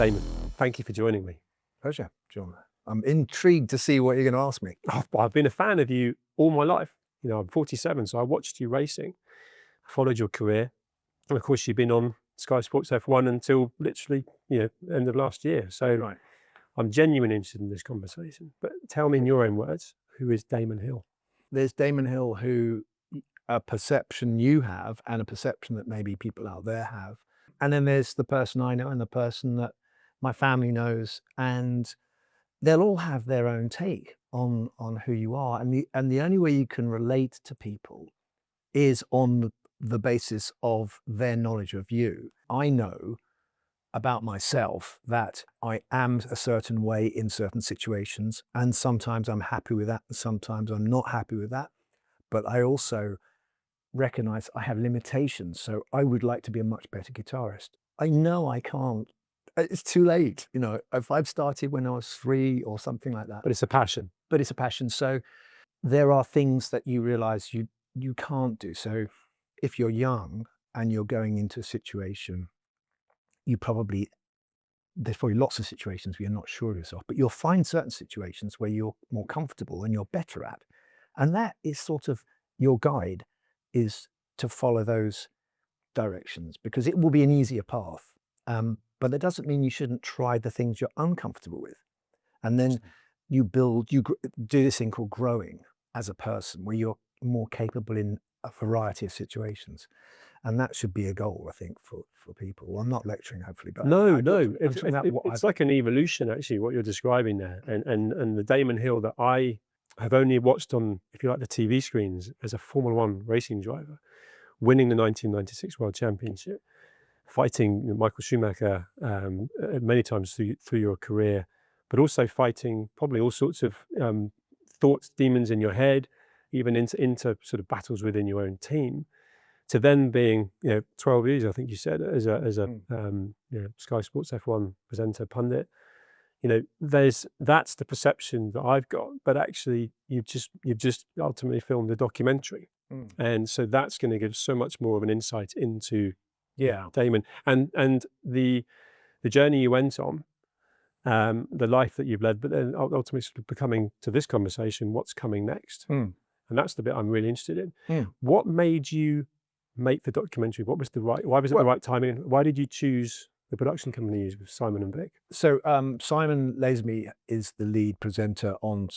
Damon, thank you for joining me. Pleasure, John. I'm intrigued to see what you're going to ask me. I've been a fan of you all my life. You know, I'm 47, so I watched you racing, followed your career. And of course, you've been on Sky Sports F1 until literally, end of last year. So Right. I'm genuinely interested in this conversation. But tell me in your own words, who is Damon Hill? There's Damon Hill, who a perception you have and a perception that maybe people out there have. And then there's the person I know and the person that my family knows, and they'll all have their own take on who you are. And the only way you can relate to people is on the basis of their knowledge of you. I know about myself that I am a certain way in certain situations, and sometimes I'm happy with that, and sometimes I'm not happy with that. But I also recognize I have limitations, so I would like to be a much better guitarist. I know I can't. It's too late, if I've started when I was 3 or something like that. But it's a passion. But it's a passion. So there are things that you realize you can't do. So if you're young and you're going into a situation, there's probably lots of situations where you're not sure of yourself, but you'll find certain situations where you're more comfortable and you're better at. And that is sort of your guide, is to follow those directions, because it will be an easier path. But that doesn't mean you shouldn't try the things you're uncomfortable with. And then you do this thing called growing as a person, where you're more capable in a variety of situations. And that should be a goal, I think, for people. Well, I'm not lecturing, hopefully, but No. It's like an evolution, actually, what you're describing there. And the Damon Hill that I have only watched on, if you like, the TV screens as a Formula One racing driver, winning the 1996 World Championship, fighting Michael Schumacher many times through your career, but also fighting probably all sorts of thoughts, demons in your head, even into sort of battles within your own team, to then being 12 years, I think you said, as a Sky Sports F1 presenter, pundit. That's the perception that I've got, but actually you've just ultimately filmed a documentary. And so that's going to give so much more of an insight into Damon and the journey you went on, the life that you've led, but then ultimately sort of becoming, to this conversation, what's coming next. And that's the bit I'm really interested in. What made you make the documentary? Why was it the right timing? Why did you choose the production company you used with Simon and Vic? So Simon Lazenby is the lead presenter on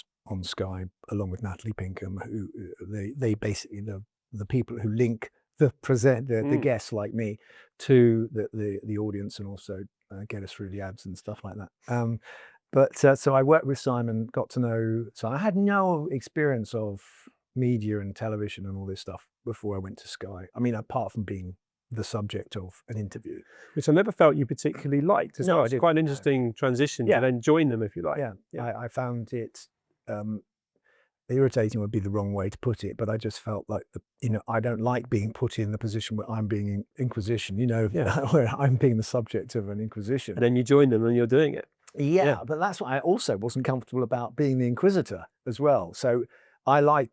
Sky, along with Natalie Pinkham, who they basically the people who link the guests like me to the audience, and also get us through the ads and stuff like that. So I worked with Simon, got to know. So I had no experience of media and television and all this stuff before I went to Sky. I mean, apart from being the subject of an interview, which I never felt you particularly liked as well. It's quite an interesting transition to then join them, if you like. I found it irritating would be the wrong way to put it, but I just felt like I don't like being put in the position where I'm being inquisition, where I'm being the subject of an inquisition. And then you join them and you're doing it. Yeah, but that's why I also wasn't comfortable about being the inquisitor as well. So I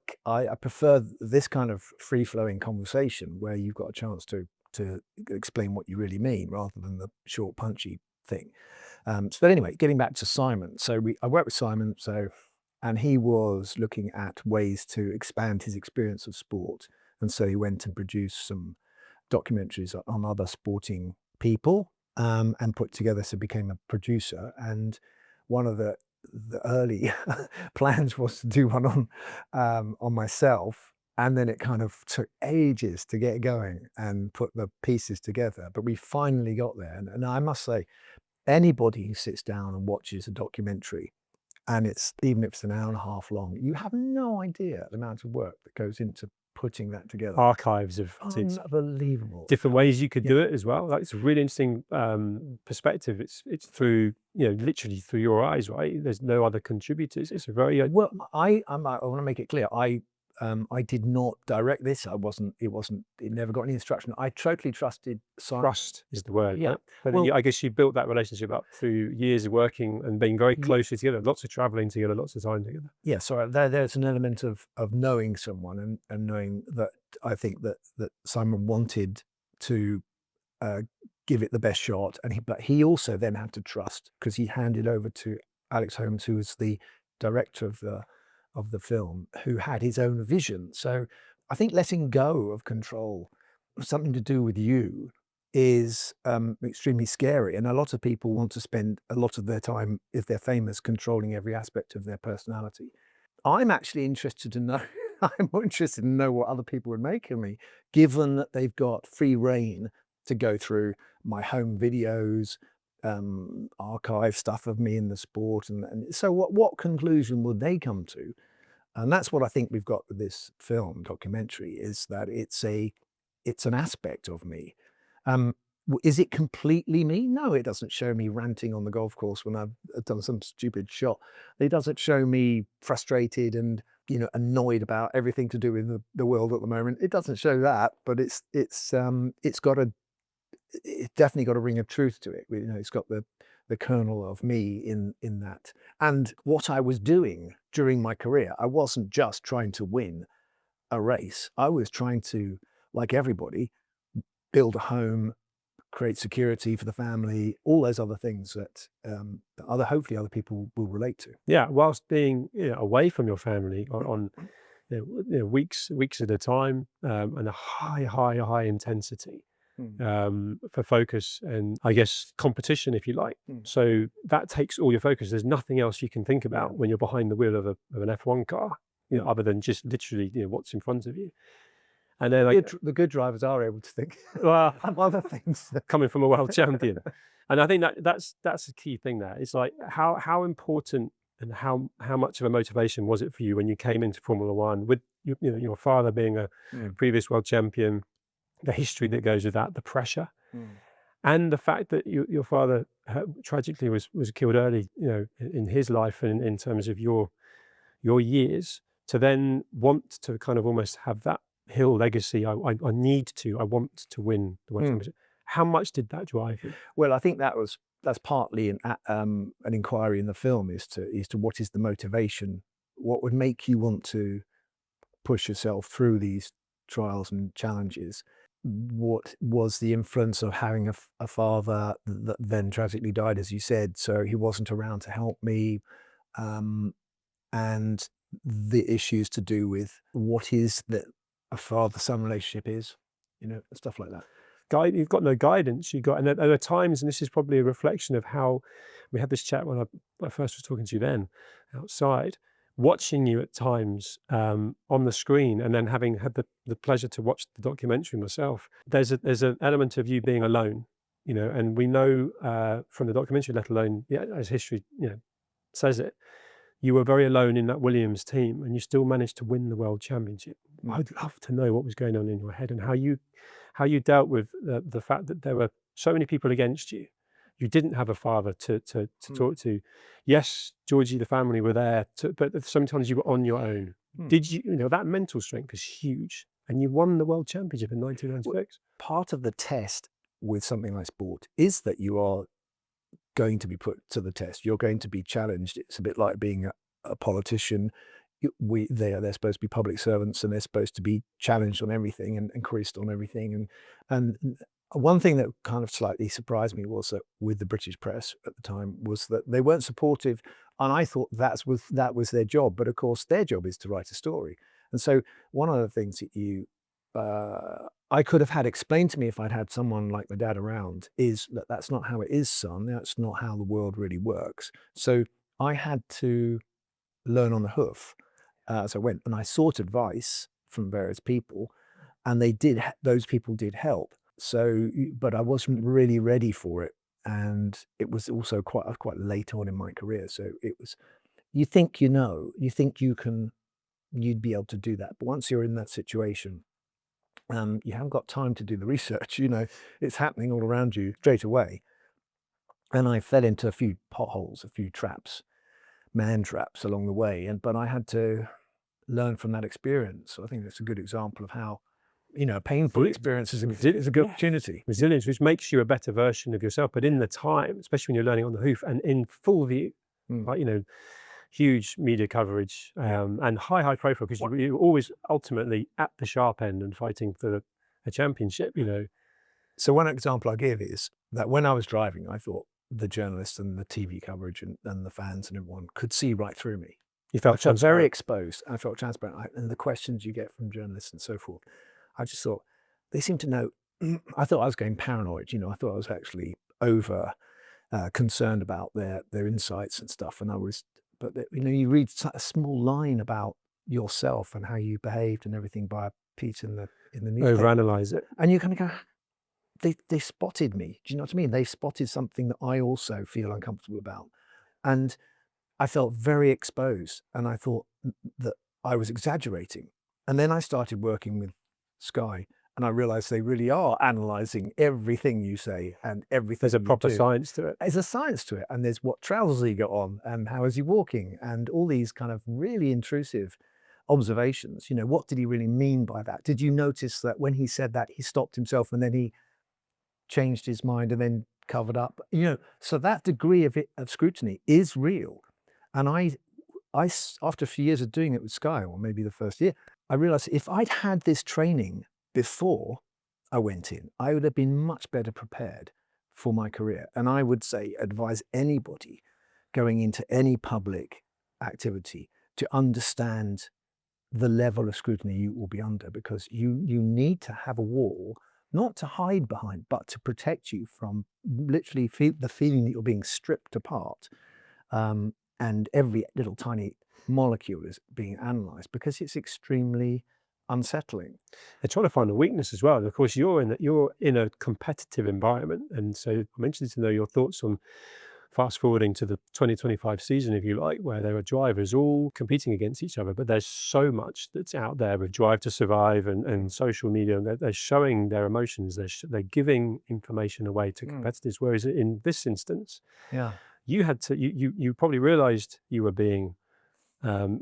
prefer this kind of free-flowing conversation where you've got a chance to explain what you really mean, rather than the short, punchy thing. But anyway, getting back to Simon. So I worked with Simon, and he was looking at ways to expand his experience of sport. And so he went and produced some documentaries on other sporting people, and put together, so became a producer. And one of the early plans was to do one on myself. And then it kind of took ages to get going and put the pieces together. But we finally got there. And I must say, anybody who sits down and watches a documentary, and even if it's an hour and a half long, you have no idea the amount of work that goes into putting that together. Archives of unbelievable different ways you could do it as well. Like, it's a really interesting perspective. It's through literally through your eyes, right? There's no other contributors. It's a very well. I want to make it clear. I did not direct this. It never got any instruction. I totally trusted Simon. Trust is the word. Yeah. Right? But I guess you built that relationship up through years of working and being very closely together, lots of traveling together, lots of time together. Yeah. So there's an element of knowing someone and knowing that I think that Simon wanted to give it the best shot. But he also then had to trust, because he handed over to Alex Holmes, who was the director of the film, who had his own vision. So I think letting go of control, something to do with you, is extremely scary. And a lot of people want to spend a lot of their time, if they're famous, controlling every aspect of their personality. I'm actually interested to know, I'm more interested to know what other people would make of me, given that they've got free reign to go through my home videos, archive stuff of me in the sport. And so what conclusion would they come to? And that's what I think we've got with this film documentary, is that it's an aspect of me. Is it completely me? No, it doesn't show me ranting on the golf course when I've done some stupid shot. It doesn't show me frustrated and, you know, annoyed about everything to do with the world at the moment. It doesn't show that, but it's definitely got a ring of truth to it. You know, it's got the kernel of me in that. And what I was doing during my career, I wasn't just trying to win a race. I was trying to, like everybody, build a home, create security for the family, all those other things that hopefully other people will relate to. Yeah, whilst being, you know, away from your family on weeks at a time, and a high intensity for focus and, I guess, competition, if you like. So that takes all your focus. There's nothing else you can think about when you're behind the wheel of an F1 car, you know, other than just literally, you know, what's in front of you. And then The good drivers are able to think well, of other things. coming from a world champion. And I think that's a key thing there. It's like how important and how much of a motivation was it for you when you came into Formula One, with your father being a previous world champion, the history that goes with that, the pressure, and the fact that your father tragically was killed early, you know, in his life, and in terms of your years, to then want to kind of almost have that Hill legacy. I want to win the world championship. How much did that drive you? Well, I think that's partly an inquiry in the film, is to what is the motivation, what would make you want to push yourself through these trials and challenges. What was the influence of having a father that then tragically died, as you said, so he wasn't around to help me, and the issues to do with what is that a father-son relationship is, you know, stuff like that. You've got no guidance. And there are times, and this is probably a reflection of how we had this chat when I first was talking to you then outside, watching you at times on the screen, and then having had the pleasure to watch the documentary myself. There's an element of you being alone, you know, and we know from the documentary, let alone as history, you know, says it, you were very alone in that Williams team, and you still managed to win the world championship. I'd love to know what was going on in your head, and how you dealt with the fact that there were so many people against you. You didn't have a father to talk to. Yes, Georgie, the family were there, but sometimes you were on your own. Did you know, that mental strength is huge, and you won the world championship in 1996. Part of the test with something like sport is that you are going to be put to the test. You're going to be challenged. It's a bit like being a politician. They're supposed to be public servants, and they're supposed to be challenged on everything and quizzed on everything. And one thing that kind of slightly surprised me was that with the British press at the time was that they weren't supportive, and I thought that was their job. But of course, their job is to write a story. And so one of the things that I could have had explained to me if I'd had someone like my dad around is that that's not how it is, son. That's not how the world really works. So I had to learn on the hoof as I went, and I sought advice from various people, and those people did help. So, but I wasn't really ready for it, and it was also quite late on in my career. So it was, you think you'd be able to do that, but once you're in that situation, you haven't got time to do the research. You know, it's happening all around you straight away. And I fell into a few potholes, a few traps, man traps along the way. But I had to learn from that experience. So I think that's a good example of how, you know, a painful experience is a good opportunity. Resilience, which makes you a better version of yourself. But in the time, especially when you're learning on the hoof and in full view, like, you know, huge media coverage, and high profile, because you're always ultimately at the sharp end and fighting for a championship, you know. So one example I give is that when I was driving, I thought the journalists and the TV coverage and the fans and everyone could see right through me. You felt I felt very transparent. exposed. I felt transparent. And the questions you get from journalists and so forth, I just thought they seem to know. I thought I was going paranoid. I thought I was actually over concerned about their insights and stuff. And I was, but you read a small line about yourself and how you behaved and everything by a piece in the newspaper, Overanalyze it. and you kind of go, they spotted me. Do you know what I mean? They spotted something that I also feel uncomfortable about. And I felt very exposed, and I thought that I was exaggerating. And then I started working with Sky, and I realized they really are analyzing everything you say and everything There's a you proper do. science to it. There's a science to it, and there's what trousers he got on, and how is he walking, and all these kind of really intrusive observations. What did he really mean by that? Did you notice that when he said that, he stopped himself and then he changed his mind and then covered up? So that degree of scrutiny is real. And after a few years of doing it with Sky, or maybe the first year, I realized if I'd had this training before I went in, I would have been much better prepared for my career. And I would advise anybody going into any public activity to understand the level of scrutiny you will be under, because you need to have a wall, not to hide behind, but to protect you from literally the feeling that you're being stripped apart. And every little tiny molecule is being analyzed, because it's extremely unsettling. They're trying to find a weakness as well. And of course, you're in a competitive environment, and so I'm interested to know your thoughts on fast forwarding to the 2025 season, if you like, where there are drivers all competing against each other, but there's so much that's out there with Drive to Survive and social media, and they're showing their emotions. They're giving information away to competitors. Whereas in this instance, you had to, you probably realized you were being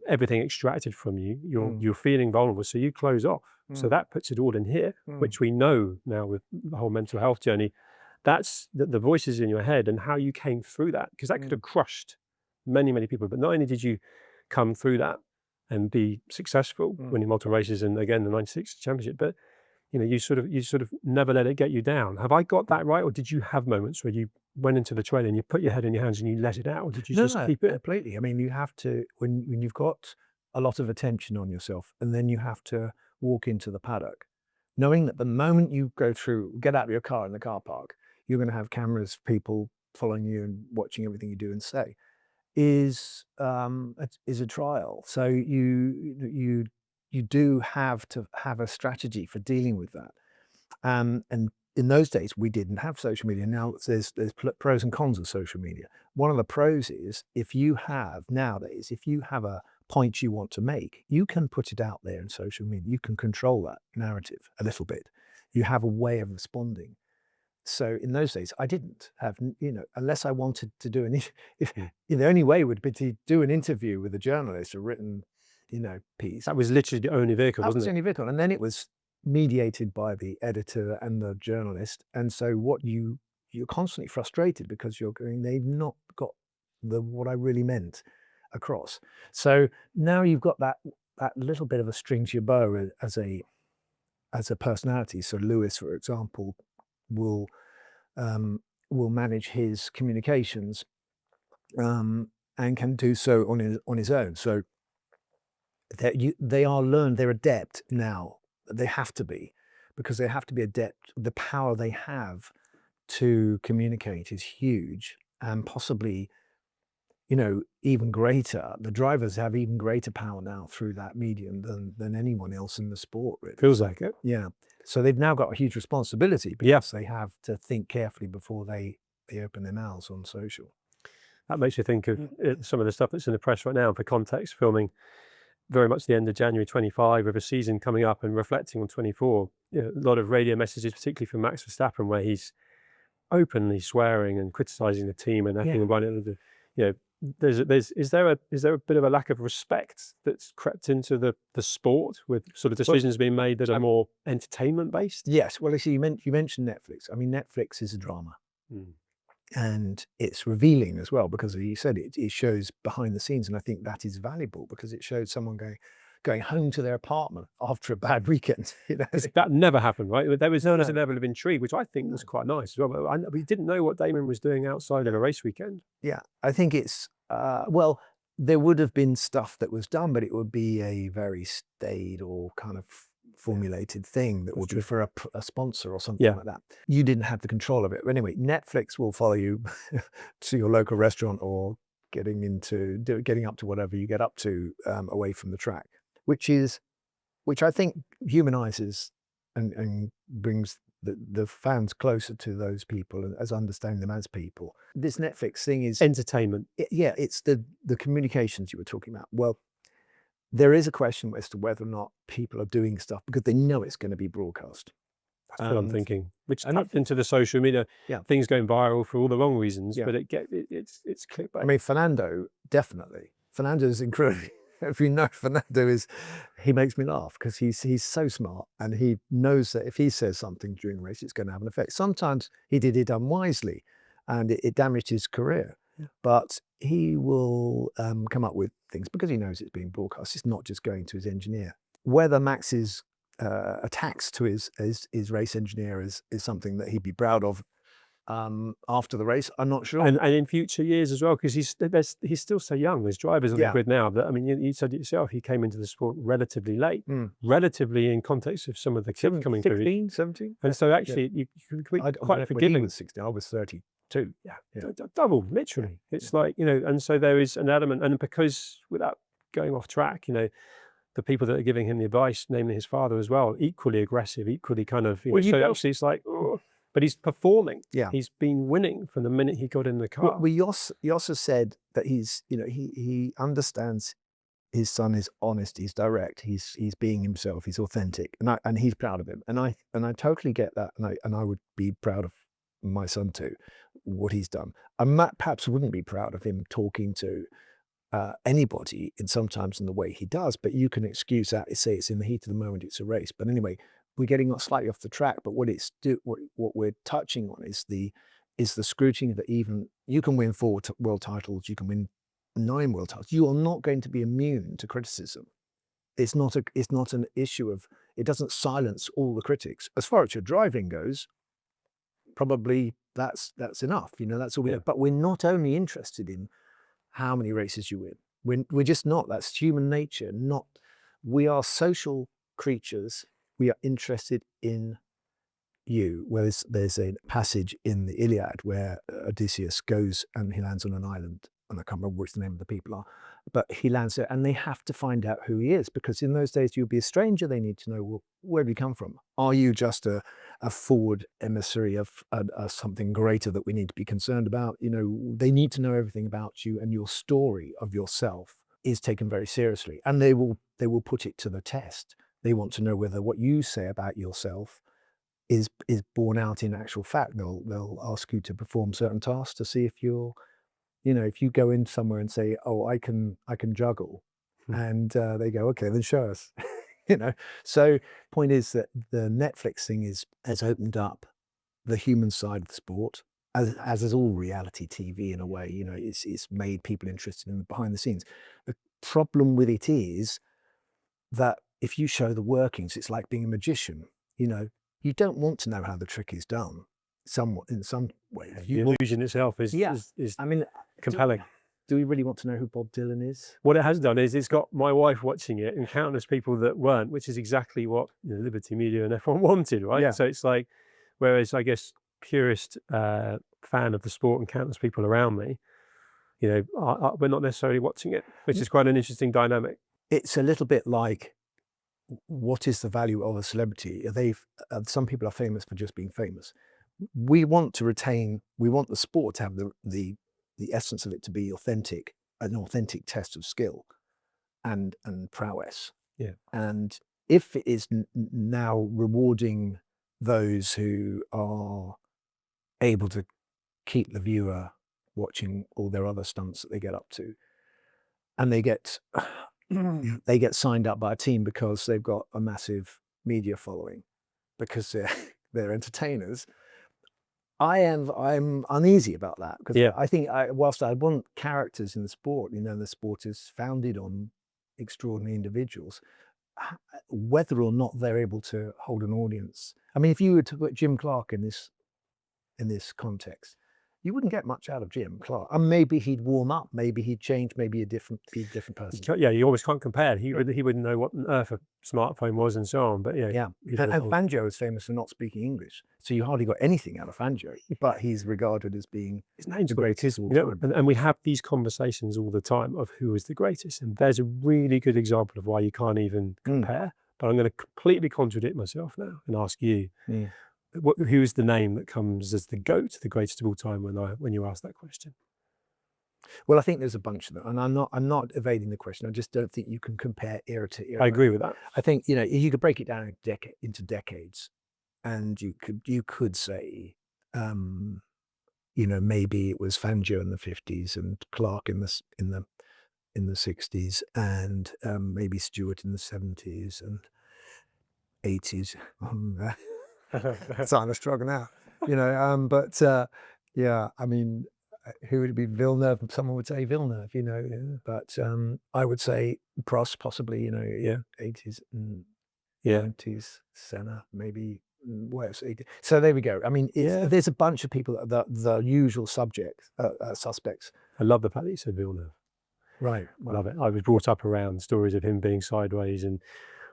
everything extracted from you. You're feeling vulnerable, so you close off. So that puts it all in here, which we know now with the whole mental health journey. That's the voices in your head and how you came through that, because that could have crushed many, many people. But not only did you come through that and be successful, winning multiple races and again the '96 championship, but you sort of never let it get you down. Have I got that right, or did you have moments where you went into the trailer and you put your head in your hands and you let it out, or did you just keep it? Completely. I mean, you have to, when you've got a lot of attention on yourself, and then you have to walk into the paddock, knowing that the moment you get out of your car in the car park, you're going to have cameras, people following you and watching everything you do and say, is a trial. So you do have to have a strategy for dealing with that. And in those days, we didn't have social media. Now there's pros and cons of social media. One of the pros is nowadays, if you have a point you want to make, you can put it out there in social media. You can control that narrative a little bit. You have a way of responding. So in those days, I didn't have, unless I wanted to do the only way would be to do an interview with a journalist, a written, piece. That was literally the only vehicle, wasn't it? That was the only vehicle. And then it was mediated by the editor and the journalist. And so you're constantly frustrated because you're going, they've not got what I really meant across. So now you've got that little bit of a string to your bow as a personality. So Lewis, for example, will manage his communications and can do so on his own. So they're adept now. They have to be, because they have to be adept. The power they have to communicate is huge, and possibly, even greater. The drivers have even greater power now through that medium than anyone else in the sport, really. Feels like it. Yeah. So they've now got a huge responsibility, because they have to think carefully before they open their mouths on social. That makes me think of some of the stuff that's in the press right now. For context, filming very much the end of January 25 with a season coming up and reflecting on 24. A lot of radio messages, particularly from Max Verstappen, where he's openly swearing and criticizing the team and acting about it. Is there a bit of a lack of respect that's crept into the sport, with sort of decisions being made that are more entertainment based? Yes. Well, you mentioned Netflix. I mean, Netflix is a drama. And it's revealing as well, because you said it shows behind the scenes. And I think that is valuable, because it shows someone going, going home to their apartment after a bad weekend. You know, that never happened, right? There was No, a no. level of intrigue, which I think was quite nice as well. But we didn't know what Damon was doing outside of a race weekend. Yeah, I think it's well, there would have been stuff that was done, but it would be a very staid or kind of formulated thing that would be for a sponsor or something like that. You didn't have the control of it. But anyway, Netflix will follow you to your local restaurant or getting up to whatever you get up to away from the track, which I think humanizes and brings the fans closer to those people as understanding them as people. This Netflix thing is Entertainment. yeah, it's the communications you were talking about. Well, there is a question as to whether or not people are doing stuff because they know it's going to be broadcast. That's what I'm thinking. Which tapped into the social media, things going viral for all the wrong reasons, but it's clickbait. I mean, Fernando, definitely. Fernando's incredibly. If you know Fernando he makes me laugh because he's so smart and he knows that if he says something during a race, it's going to have an effect. Sometimes he did it unwisely and it damaged his career, but he will come up with things because he knows it's being broadcast. It's not just going to his engineer. Whether Max's attacks to his race engineer is something that he'd be proud of after the race, I'm not sure. And in future years as well, because he's still so young. There's drivers on the grid now that, I mean, you said it yourself, he came into the sport relatively late, relatively in context of some of the kids coming through. 16, 17? And so actually, you can be quite forgiving. He was 16, I was 32. Double, literally. It's like, you know, and so there is an element, and because without going off track, you know, the people that are giving him the advice, namely his father as well, equally aggressive, equally kind of, you know, so actually it's like, oh. But he's performing. Yeah, he's been winning from the minute he got in the car. Well, Jos has said that he's, you know, he understands his son is honest, he's direct, he's being himself, he's authentic, and he's proud of him. And I totally get that, and I would be proud of my son too, what he's done. And Matt perhaps wouldn't be proud of him talking to anybody sometimes in the way he does, but you can excuse that. Say it's in the heat of the moment, it's a race. But anyway, we're getting slightly off the track, but what we're touching on is the scrutiny that even you can win 4 world titles, you can win 9 world titles. You are not going to be immune to criticism. It's not an issue of, it doesn't silence all the critics. As far as your driving goes, probably that's enough. You know, that's all we know. But we're not only interested in how many races you win. We're just not. That's human nature. We are social creatures. We are interested in you. Whereas there's a passage in the Iliad where Odysseus goes and he lands on an island, and I can't remember which the name of the people are, but he lands there and they have to find out who he is, because in those days you'd be a stranger. They need to know, well, where do you come from? Are you just a forward emissary of something greater that we need to be concerned about? You know, they need to know everything about you, and your story of yourself is taken very seriously, and they will put it to the test. They want to know whether what you say about yourself is borne out in actual fact. They'll ask you to perform certain tasks to see if you're, you know, if you go in somewhere and say, oh, I can juggle, and they go, okay, then show us. You know, so point is that the Netflix thing has opened up the human side of the sport, as is all reality TV in a way. You know, it's made people interested in the behind the scenes. The problem with it is that if you show the workings, it's like being a magician. You know, you don't want to know how the trick is done. Somewhat in some way, the illusion itself is I mean, compelling. Do we really want to know who Bob Dylan is? What it has done is it's got my wife watching it and countless people that weren't, which is exactly what, you know, Liberty Media and F1 wanted, right? Yeah. So it's like, whereas I guess purist fan of the sport and countless people around me, you know, we're not necessarily watching it, which is quite an interesting dynamic. It's a little bit like, what is the value of a celebrity? Some people are famous for just being famous. We want the sport to have the essence of it to be authentic, an authentic test of skill and prowess. Yeah. And if it is now rewarding those who are able to keep the viewer watching all their other stunts that they get up to, and they get signed up by a team because they've got a massive media following, because they're entertainers, I'm uneasy about that, because I think whilst I want characters in the sport, you know, the sport is founded on extraordinary individuals, whether or not they're able to hold an audience. I mean, if you were to put Jim Clark in this context, you wouldn't get much out of Jim Clark. And maybe he'd warm up, maybe he'd change, maybe be a different person. Yeah, you always can't compare. He wouldn't know what on earth a smartphone was and so on. But yeah, Yeah, and Fangio is famous for not speaking English, so you hardly got anything out of Fangio. But he's regarded as being his name's the greatest of all time. and we have these conversations all the time of who is the greatest, and there's a really good example of why you can't even compare. But I'm going to completely contradict myself now and ask you, who is the name that comes as the GOAT, the greatest of all time, when you ask that question? Well, I think there's a bunch of them, and I'm not evading the question. I just don't think you can compare era to era. I agree with that. I think you could break it down into decades, and you could say, maybe it was Fangio in the 50s and Clark in the 60s, and maybe Stewart in the 70s and 80s. Starting to struggle now, but yeah, I mean, who would it be? Villeneuve. Someone would say Villeneuve, but I would say Prost, possibly, 80s and 90s, Senna, maybe worse. So there we go. I mean, there's a bunch of people, the usual suspects. I love the fact that you said Villeneuve. Right. I love it. I was brought up around stories of him being sideways, and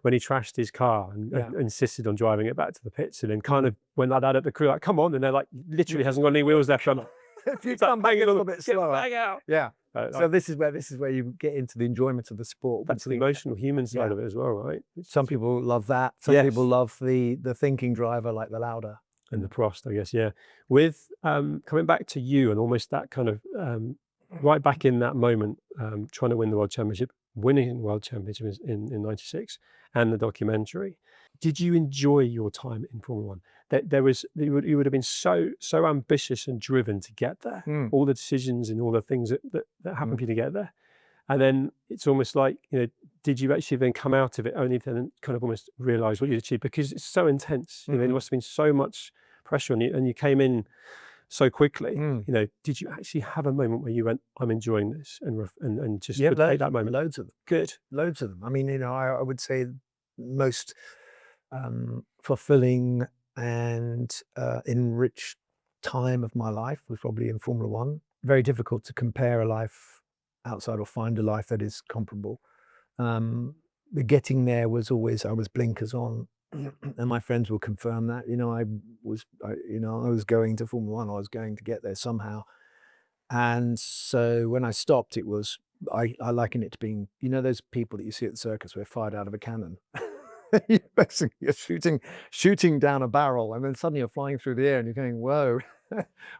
when he trashed his car and insisted on driving it back to the pits, and then kind of when that added up the crew, like, come on, and they're like, literally hasn't got any wheels left. If you come back a little bit slower, bang out. Yeah. So this is where you get into the enjoyment of the sport. That's the emotional human side of it as well, right? Some people love that. Some people love the thinking driver, like the Lauda and the Prost, I guess. Yeah. With coming back to you and almost that kind of right back in that moment, trying to win the World Championship, winning the World Championship in '96, and the documentary. Did you enjoy your time in Formula One? You would have been so ambitious and driven to get there. All the decisions and all the things that happened for you to get there, and then it's almost like, did you actually then come out of it only to then kind of almost realise what you achieved, because it's so intense. There must have been so much pressure on you, and you came in so quickly. Did you actually have a moment where you went, "I'm enjoying this," and just take that moment? Loads of them. Good. Loads of them. I mean, I would say most fulfilling and enriched time of my life was probably in Formula One. Very difficult to compare a life outside or find a life that is comparable. The getting there was always, I was blinkers on, and my friends will confirm that. I was going to Formula One. I was going to get there somehow, and so when I stopped, it was I liken it to being, those people that you see at the circus who are fired out of a cannon. You're shooting down a barrel, and then suddenly you're flying through the air, and you're going, "Whoa,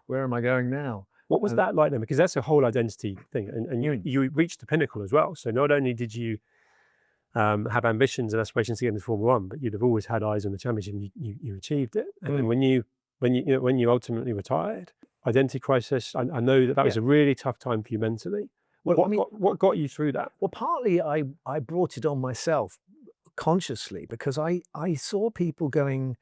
where am I going now?" What was that like then? Because that's a whole identity thing, and you reached the pinnacle as well. So not only did you have ambitions and aspirations to get into Formula One, but you'd have always had eyes on the championship. And you achieved it, and then when you ultimately retired, identity crisis. I know that was a really tough time for you mentally. What got you through that? Well, partly I brought it on myself consciously, because I saw people going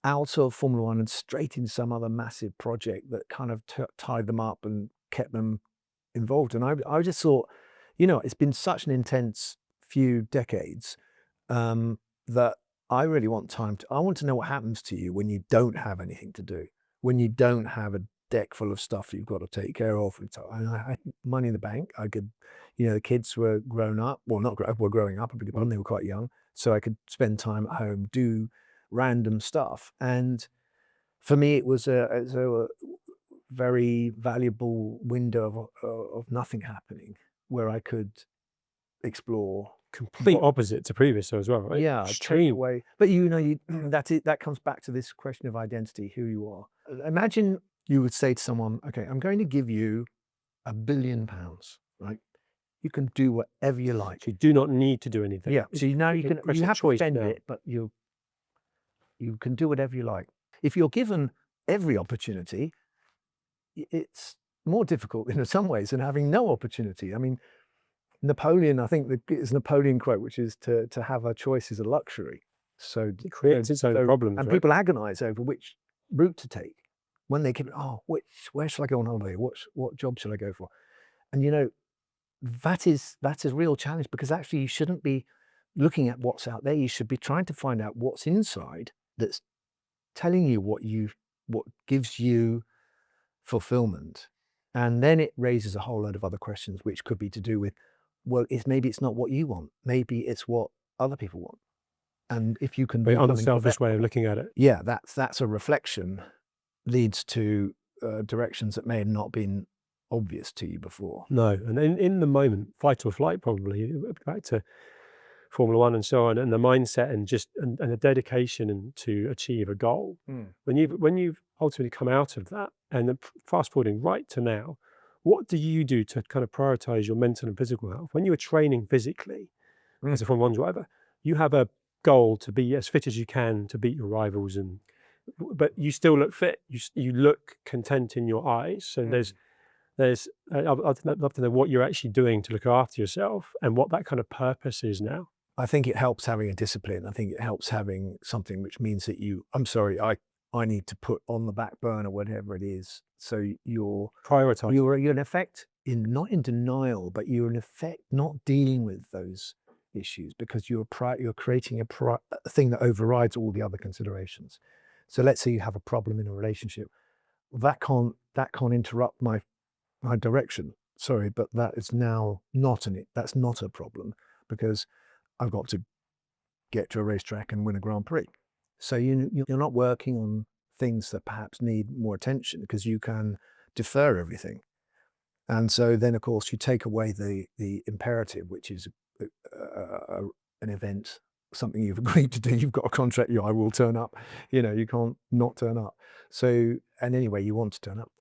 out of Formula One and straight into some other massive project that kind of tied them up and kept them involved. And I just thought, it's been such an intense few decades that I really want I want to know what happens to you when you don't have anything to do, when you don't have a deck full of stuff you've got to take care of. And I had money in the bank. I could, the kids were grown up, well, were growing up, they were quite young. So I could spend time at home, do random stuff. And for me, it was a very valuable window of nothing happening, where I could explore. Complete opposite to previous as well, right? Yeah, extreme way. But that's it. That comes back to this question of identity, who you are. Imagine you would say to someone, "Okay, I'm going to give you £1 billion, right? You can do whatever you like. You do not need to do anything." Yeah. So you have to spend it, but you can do whatever you like. If you're given every opportunity, it's more difficult in some ways than having no opportunity. I mean, Napoleon, I think it's a Napoleon quote, which is to have a choice is a luxury. So it creates its own problems. And right? People agonize over which route to take when they can, where shall I go on holiday? What job shall I go for? And that's a real challenge, because actually you shouldn't be looking at what's out there. You should be trying to find out what's inside that's telling you what gives you fulfillment. And then it raises a whole load of other questions, which could be to do with, well, maybe it's not what you want. Maybe it's what other people want. And if you can Very do something for unselfish them, way of looking at it. yeah, that's a reflection, leads to directions that may have not been obvious to you before. No, and in the moment, fight or flight, probably back to Formula One and so on, and the mindset and just and the dedication and to achieve a goal. When you've ultimately come out of that, and then fast forwarding right to now, what do you do to kind of prioritize your mental and physical health? When you were training physically as a Formula One driver, you have a goal to be as fit as you can to beat your rivals, but you still look fit. You look content in your eyes. So I'd love to know what you're actually doing to look after yourself and what that kind of purpose is now. I think it helps having a discipline. I think it helps having something which means that I need to put on the back burner whatever it is. So Prioritize. you're in effect not in denial, but you're in effect not dealing with those issues, because you're creating a thing that overrides all the other considerations. So let's say you have a problem in a relationship. That can't interrupt my direction. Sorry, but that is now that's not a problem, because I've got to get to a racetrack and win a Grand Prix. So you're not working on things that perhaps need more attention, because you can defer everything. And so then, of course, you take away the imperative, which is an event, something you've agreed to do. You've got a contract. I will turn up. You can't not turn up. So, and anyway, you want to turn up.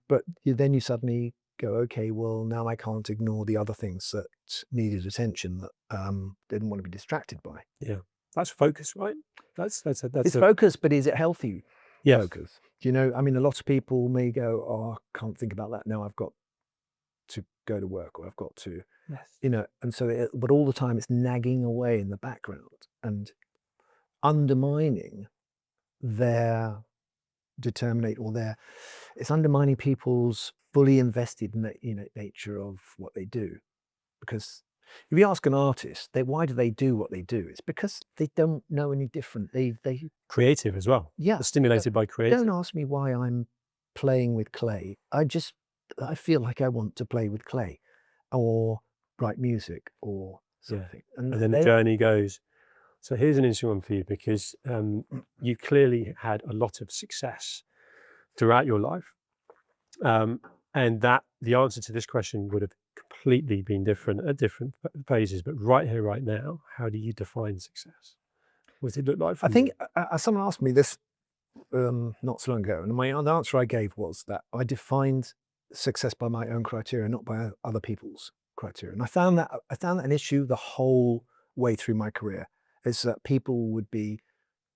But then you suddenly go, okay, well, now I can't ignore the other things that needed attention, that didn't want to be distracted by. Yeah, that's focus, right? It's focus, but is it healthy focus? I mean, a lot of people may go, oh, I can't think about that. No, I've got to go to work, or I've got to, and so, but all the time it's nagging away in the background and undermining their it's undermining people's fully invested nature of what they do. Because if you ask an artist, why do they do what they do? It's because they don't know any different. They creative as well. Yeah, they're stimulated by creative. Don't ask me why I'm playing with clay. I feel like I want to play with clay, or write music, or something. Yeah. And then the journey goes. So here's an interesting one for you, because you clearly had a lot of success throughout your life, and that the answer to this question would have completely been different at different phases. But right here, right now, how do you define success? What does it look like for you? I think someone asked me this not so long ago, and the answer I gave was that I defined success by my own criteria, not by other people's criteria. And I found that an issue the whole way through my career, is that people would be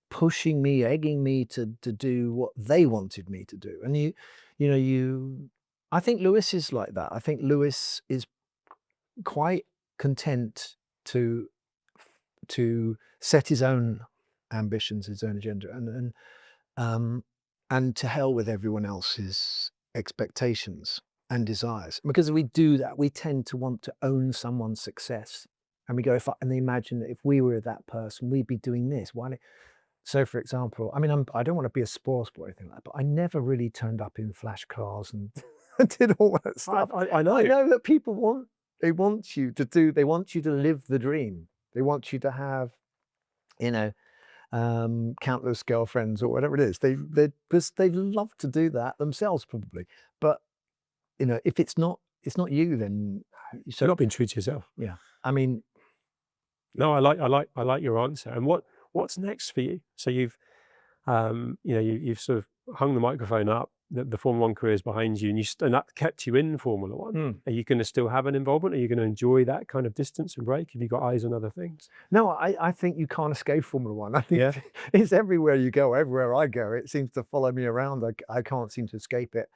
pushing me, egging me to do what they wanted me to do. And I think Lewis is like that. I think Lewis is quite content to set his own ambitions, his own agenda, and to hell with everyone else's expectations and desires. Because if we do that, we tend to want to own someone's success, and we go, and they imagine that if we were that person, we'd be doing this. So, for example, I mean, I don't want to be a spoil sport or anything like that, but I never really turned up in flash cars and did all that stuff. I know. I know that people want you to live the dream. They want you to have, countless girlfriends or whatever it is. They love to do that themselves, probably. But if it's not you, then you're not being true to yourself. Yeah, I mean, no, I like your answer. And what's next for you? So you've you've sort of hung the microphone up. The Formula One career is behind you, and that kept you in Formula One. Are you going to still have an involvement? Are you going to enjoy that kind of distance and break? Have you got eyes on other things? No, I think you can't escape Formula One. I think it's everywhere you go. Everywhere I go, it seems to follow me around. I can't seem to escape it.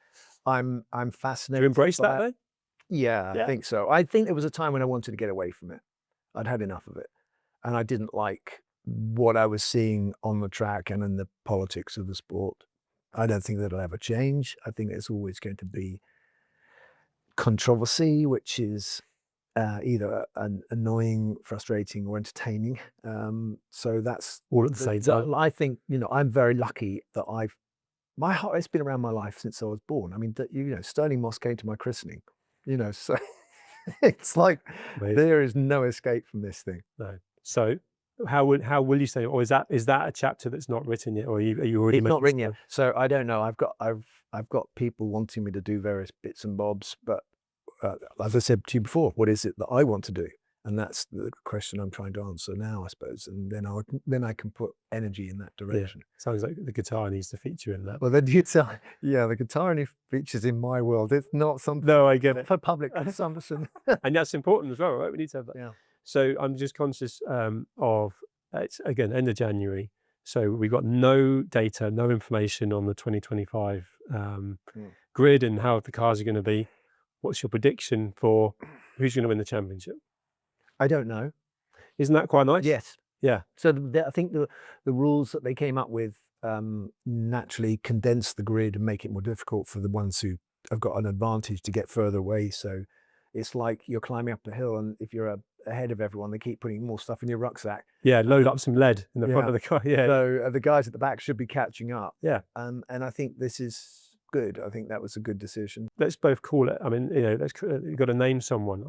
I'm fascinated. Do you embrace that then? Yeah, I think so. I think there was a time when I wanted to get away from it. I'd had enough of it, and I didn't like what I was seeing on the track and in the politics of the sport. I don't think that'll ever change. I think there's always going to be controversy, which is either annoying, frustrating, or entertaining. So that's All at the same time. I think, you know, I'm very lucky that my heart has been around my life since I was born. I mean, you know, Sterling Moss came to my christening, you know, so it's like Amazing. there is no escape from this thing. No. So how will you say, or is that a chapter that's not written yet, or are you already It's not making written yet, stuff? so I don't know. I've got people wanting me to do various bits and bobs, but as I said to you before, what is it that I want to do? And that's the question I'm trying to answer now, I suppose. And then I can put energy in that Yeah. direction. Sounds like the guitar needs to feature in that. Well, then you tell, yeah, the guitar only features in my world. It's not something No, I get it. for public consumption. And that's important as well, right? We need to have that. Yeah. So I'm just conscious of, it's again, end of January. So we've got no data, no information on the 2025 grid and how the cars are going to be. What's your prediction for who's going to win the championship? I don't know. Isn't that quite nice? Yes. Yeah. So I think the rules that they came up with naturally condense the grid and make it more difficult for the ones who have got an advantage to get further away. So it's like you're climbing up a hill, and if you're ahead of everyone, they keep putting more stuff in your rucksack. Yeah, load up some lead in the front of the car. Yeah. So the guys at the back should be catching up. Yeah. And I think this is good. I think that was a good decision. Let's both call it. I mean, you know, you've got to name someone.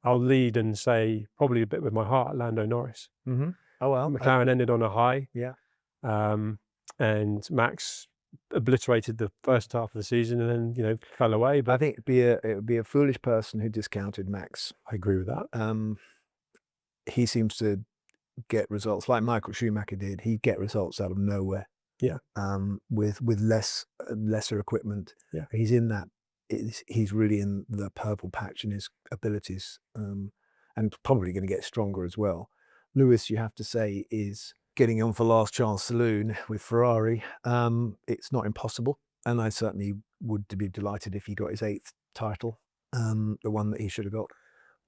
I'll lead and say probably a bit with my heart, Lando Norris. Mm-hmm. Oh well. McLaren ended on a high. Yeah. And Max obliterated the first half of the season and then, you know, fell away. But I think it would be a foolish person who discounted Max. I agree with that. He seems to get results like Michael Schumacher did. He'd get results out of nowhere. Yeah. With lesser equipment. Yeah. He's in that. He's really in the purple patch in his abilities, and probably going to get stronger as well. Lewis, you have to say, is getting on for last chance saloon with Ferrari. It's not impossible, and I certainly would be delighted if he got his 8th title, the one that he should have got.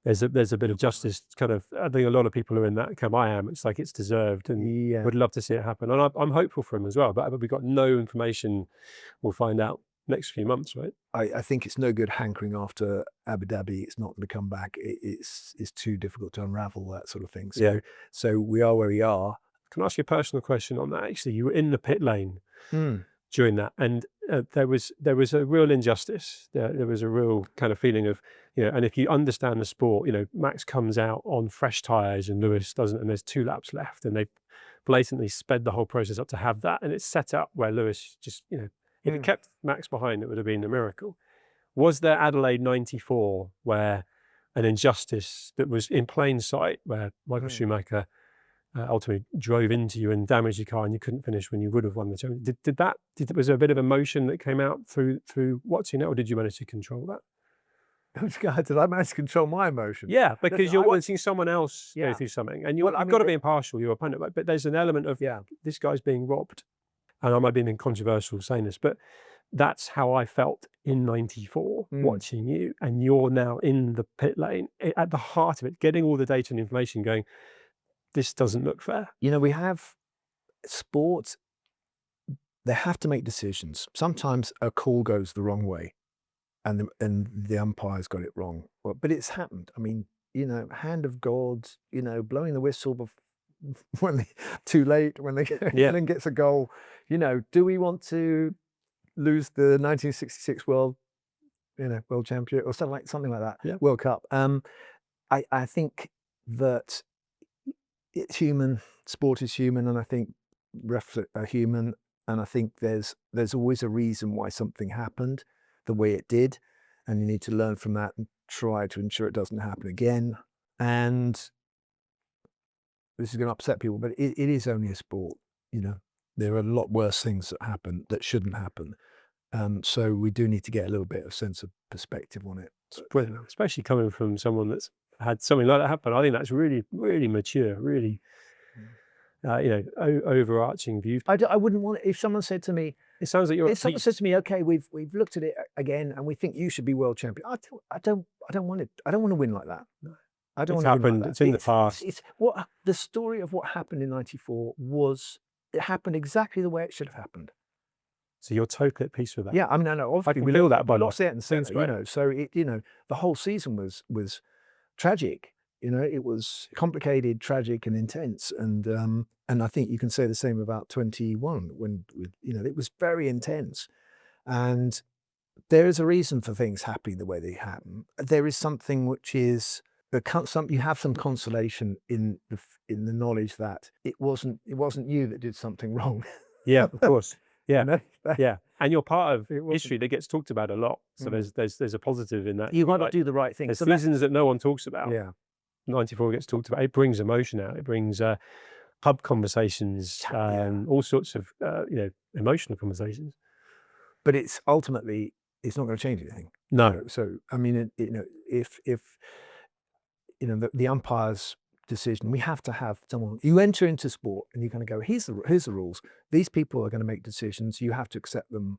There's a bit of justice, kind of. I think a lot of people are in that camp. I am. It's like it's deserved, and would love to see it happen. And I'm hopeful for him as well. But we've got no information. We'll find out next few months, right? I think it's no good hankering after Abu Dhabi. It's not going to come back. It's too difficult to unravel that sort of thing. So we are where we are. Can I ask you a personal question on that? Actually, you were in the pit lane during that, and there was a real injustice. There was a real kind of feeling of, you know, and if you understand the sport, you know, Max comes out on fresh tyres and Lewis doesn't, and there's 2 laps left, and they blatantly sped the whole process up to have that, and it's set up where Lewis just, you know, if it kept Max behind, it would have been a miracle. Was there Adelaide 94 where an injustice that was in plain sight, where Michael Schumacher ultimately drove into you and damaged your car and you couldn't finish when you would have won the championship? Was there a bit of emotion that came out through watching it, or did you manage to control that? Did I manage to control my emotion? Yeah, because you're watching someone else go through something, and you've got to be impartial, your opponent, but there's an element of, this guy's being robbed. And I might be being controversial saying this, but that's how I felt in 94 watching you, and you're now in the pit lane at the heart of it, getting all the data and information going, this doesn't look fair. You know, we have sports, they have to make decisions. Sometimes a call goes the wrong way and the umpire's got it wrong. But it's happened. I mean, you know, hand of God, you know, blowing the whistle when they too late, when they then gets a goal. You know, do we want to lose the 1966 world champion or something like that? World Cup. I think that it's human. Sport is human, and I think refs are human. And I think there's always a reason why something happened the way it did, and you need to learn from that and try to ensure it doesn't happen again. And this is going to upset people, but it is only a sport. You know, there are a lot worse things that happen that shouldn't happen. So we do need to get a little bit of sense of perspective on it. Especially coming from someone that's had something like that happen. I think that's really, really mature, really, you know, overarching view. I wouldn't want it if someone said to me, it sounds like if someone says to me, okay, we've looked at it again and we think you should be world champion. I don't want it. I don't want to win like that. No. I don't want to win like that. It's in the past. It's what the story of what happened in 94 was. It happened exactly the way it should have happened. So you're totally at peace with that. Yeah, I mean, I know. I can feel that by lost it and since, you know. So it, you know, the whole season was tragic. You know, it was complicated, tragic, and intense. And I think you can say the same about 21 when, you know, it was very intense. And there is a reason for things happening the way they happen. There is something which is you have some consolation in the knowledge that it wasn't you that did something wrong. Yeah, of course. Yeah, You know? yeah. And you're part of It wasn't- history that gets talked about a lot. So there's a positive in that. You got to Like, do the right thing. there's So that- seasons that no one talks about. yeah. 94 gets talked about. It brings emotion out. It brings pub conversations, all sorts of emotional conversations. But it's ultimately it's not going to change anything. No, So I mean, if you know the umpire's decision, we have to have someone. You enter into sport and you're going to go, here's the rules. These people are going to make decisions. You have to accept them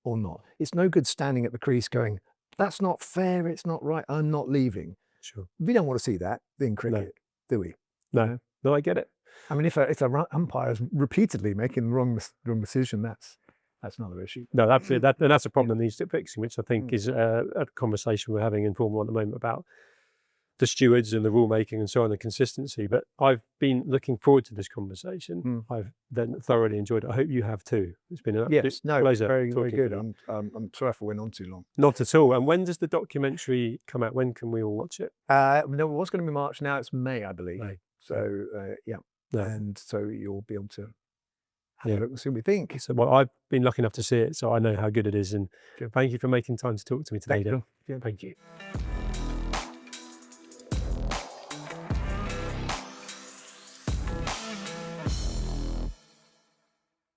or not. It's no good standing at the crease going, that's not fair. It's not right. I'm not leaving. sure. We don't want to see that in cricket, do we? No, no, I get it. I mean, if a umpire is repeatedly making the wrong decision, that's another issue. No, absolutely. That's a problem that needs to fixing, which I think is a conversation we're having in Formula One at the moment about the stewards and the rule making and so on, the consistency. But I've been looking forward to this conversation. I've then thoroughly enjoyed it. I hope you have too. It's been an absolute pleasure. very talking good. to you. I'm sorry if I went on too long. Not at all. And when does the documentary come out? When can we all watch it? No, it was going to be March. Now it's May, I believe. May. So yeah, No. and so you'll be able to have a look and see what we think. So well, I've been lucky enough to see it, so I know how good it is. And thank you for making time to talk to me today. Thank you. Thank you.